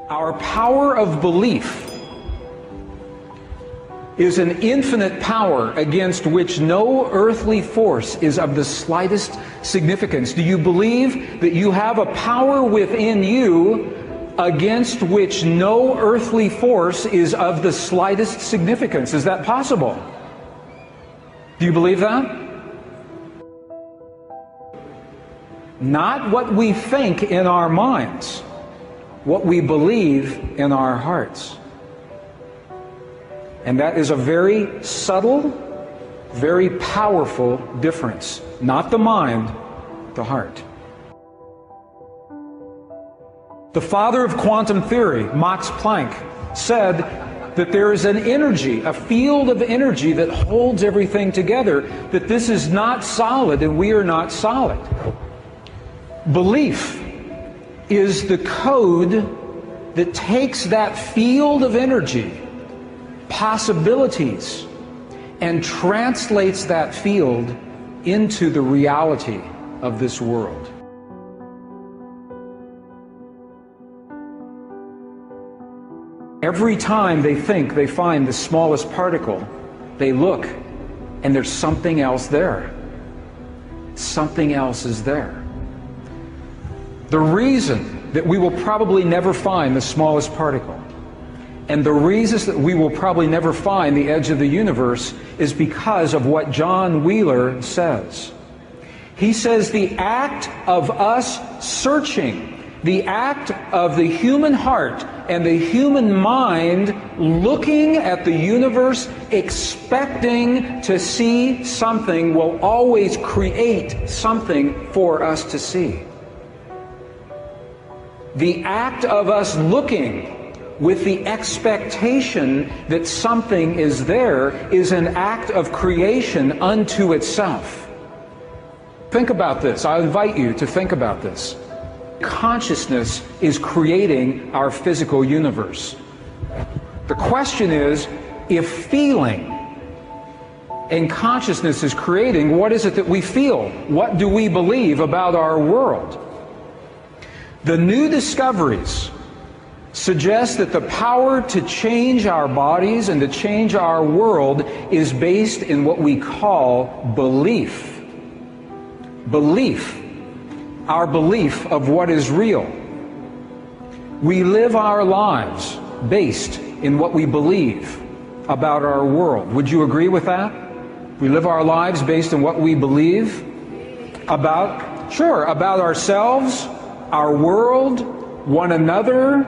Our power of belief is an infinite power against which no earthly force is of the slightest significance. Do you believe that you have a power within you against which no earthly force is of the slightest significance? Is that possible? Do you believe that? Not what we think in our minds, what we believe in our hearts. And that is a very subtle, very powerful difference. Not the mind, the heart. The father of quantum theory, Max Planck, said that there is an energy, a field of energy that holds everything together, that this is not solid and we are not solid. Belief is the code that takes that field of energy, possibilities, and translates that field into the reality of this world. Every time they think they find the smallest particle, they look and there's something else there. Something else is there. The reason that we will probably never find the smallest particle, and the reasons that we will probably never find the edge of the universe, is because of what John Wheeler says. He says the act of us searching, the act of the human heart and the human mind looking at the universe, expecting to see something, will always create something for us to see. The act of us looking with the expectation that something is there is an act of creation unto itself. Think about this. I invite you to think about this. Consciousness is creating our physical universe. The question is, if feeling and consciousness is creating, what is it that we feel? What do we believe about our world? The new discoveries suggest that the power to change our bodies and to change our world is based in what we call belief. Belief. Our belief of what is real. We live our lives based in what we believe about our world. Would you agree with that? We live our lives based on what we believe about, sure, about ourselves, our world, one another,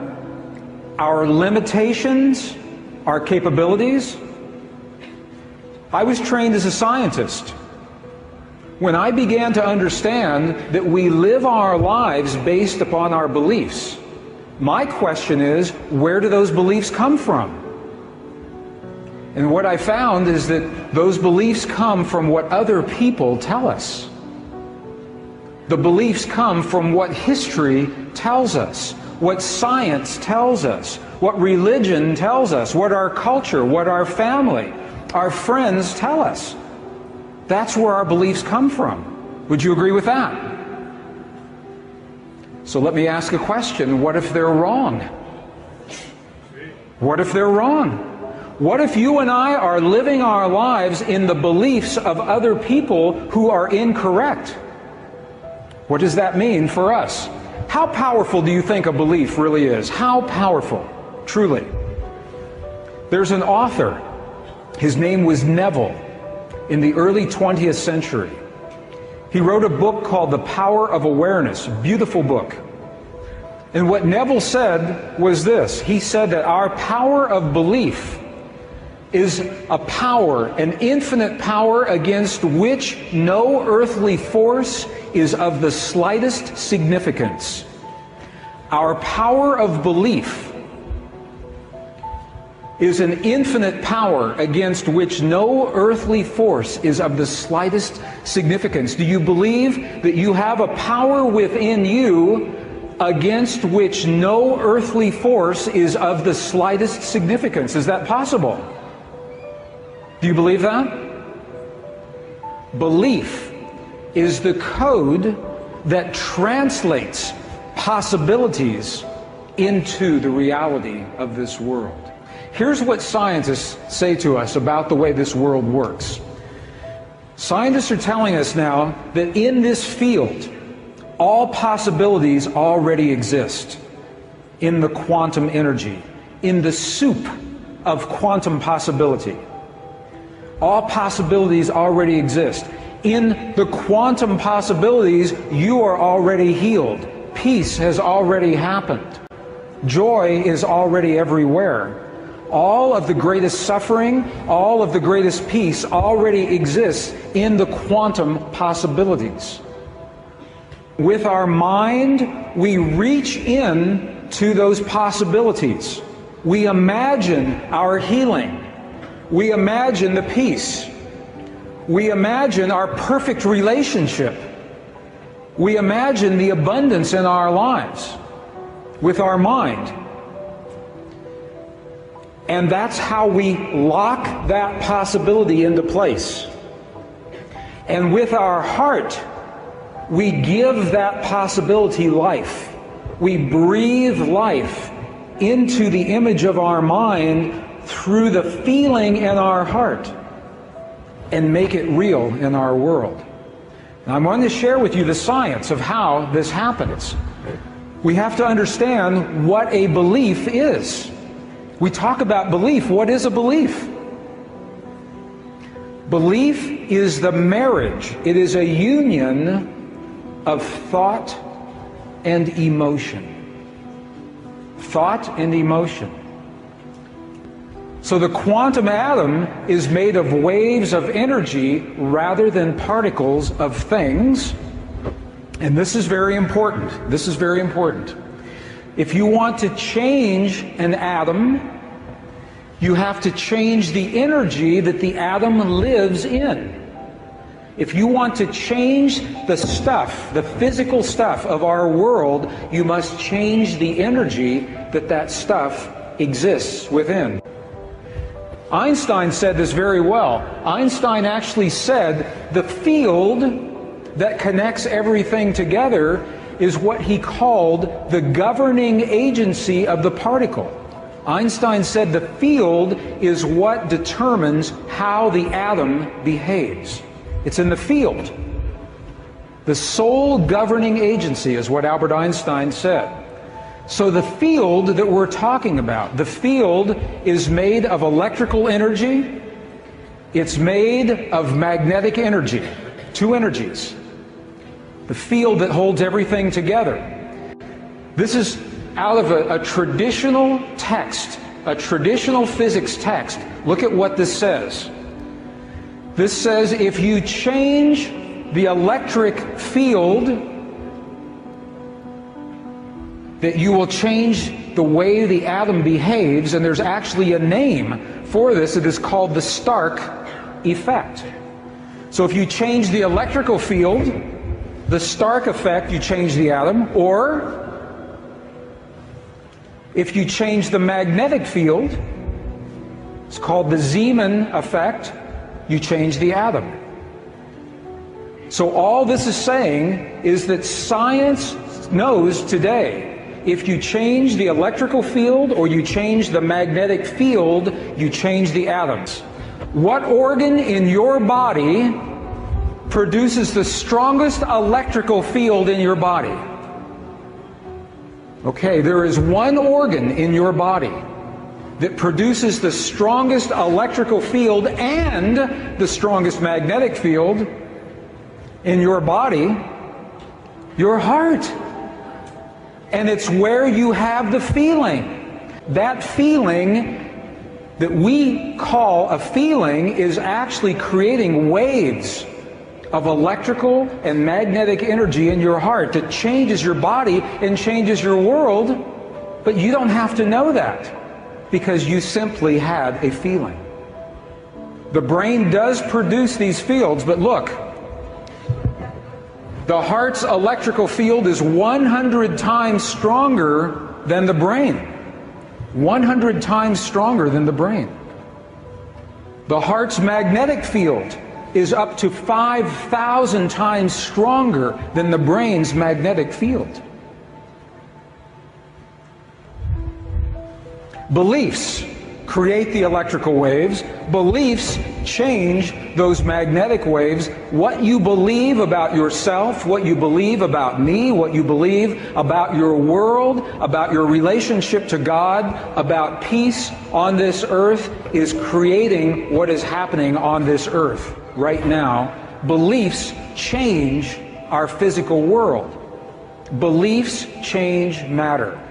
our limitations, our capabilities. I was trained as a scientist. When I began to understand that we live our lives based upon our beliefs, my question is, where do those beliefs come from? And what I found is that those beliefs come from what other people tell us. The beliefs come from what history tells us, what science tells us, what religion tells us, what our culture, what our family, our friends tell us. That's where our beliefs come from. Would you agree with that? So let me ask a question. What if they're wrong? What if they're wrong? What if you and I are living our lives in the beliefs of other people who are incorrect? What does that mean for us? How powerful do you think a belief really is? How powerful, truly? There's an author. His name was Neville. In the early 20th century, he wrote a book called The Power of Awareness, a beautiful book. And what Neville said was this. He said that our power of belief is a power, an infinite power against which no earthly force is of the slightest significance. Our power of belief is an infinite power against which no earthly force is of the slightest significance. Do you believe that you have a power within you against which no earthly force is of the slightest significance? Is that possible? Do you believe that? Belief is the code that translates possibilities into the reality of this world. Here's what scientists say to us about the way this world works. Scientists are telling us now that in this field, all possibilities already exist in the quantum energy, in the soup of quantum possibility. All possibilities already exist. In the quantum possibilities, you are already healed. Peace has already happened. Joy is already everywhere. All of the greatest suffering, all of the greatest peace already exists in the quantum possibilities. With our mind, we reach in to those possibilities. We imagine our healing. We imagine the peace. We imagine our perfect relationship. We imagine the abundance in our lives with our mind. And that's how we lock that possibility into place. And with our heart, we give that possibility life. We breathe life into the image of our mind through the feeling in our heart and make it real in our world. Now, I'm going to share with you the science of how this happens. We have to understand what a belief is. We talk about belief. What is a belief? Belief is the marriage. It is a union of thought and emotion. Thought and emotion. So the quantum atom is made of waves of energy rather than particles of things. And this is very important. This is very important. If you want to change an atom, you have to change the energy that the atom lives in. If you want to change the stuff, the physical stuff of our world, you must change the energy that that stuff exists within. Einstein said this very well. Einstein actually said the field that connects everything together is what he called the governing agency of the particle. Einstein said the field is what determines how the atom behaves. It's in the field. The sole governing agency is what Albert Einstein said. So the field that we're talking about, the field is made of electrical energy. It's made of magnetic energy, two energies. The field that holds everything together. This is out of a traditional text, a traditional physics text. Look at what this says. This says if you change the electric field, that you will change the way the atom behaves, and there's actually a name for this. It is called the Stark effect. So if you change the electrical field, the Stark effect, you change the atom, or if you change the magnetic field, it's called the Zeeman effect, you change the atom. So all this is saying is that science knows today, if you change the electrical field or you change the magnetic field, you change the atoms. What organ in your body produces the strongest electrical field in your body? Okay, there is one organ in your body that produces the strongest electrical field and the strongest magnetic field in your body, your heart. And it's where you have the feeling. That feeling that we call a feeling is actually creating waves of electrical and magnetic energy in your heart that changes your body and changes your world, but you don't have to know that because you simply had a feeling. The brain does produce these fields, but look, the heart's electrical field is 100 times stronger than the brain. 100 times stronger than the brain. The heart's magnetic field is up to 5,000 times stronger than the brain's magnetic field. Beliefs create the electrical waves. Beliefs change those magnetic waves. What you believe about yourself, what you believe about me, what you believe about your world, about your relationship to God, about peace on this earth is creating what is happening on this earth right now. Beliefs change our physical world. Beliefs change matter.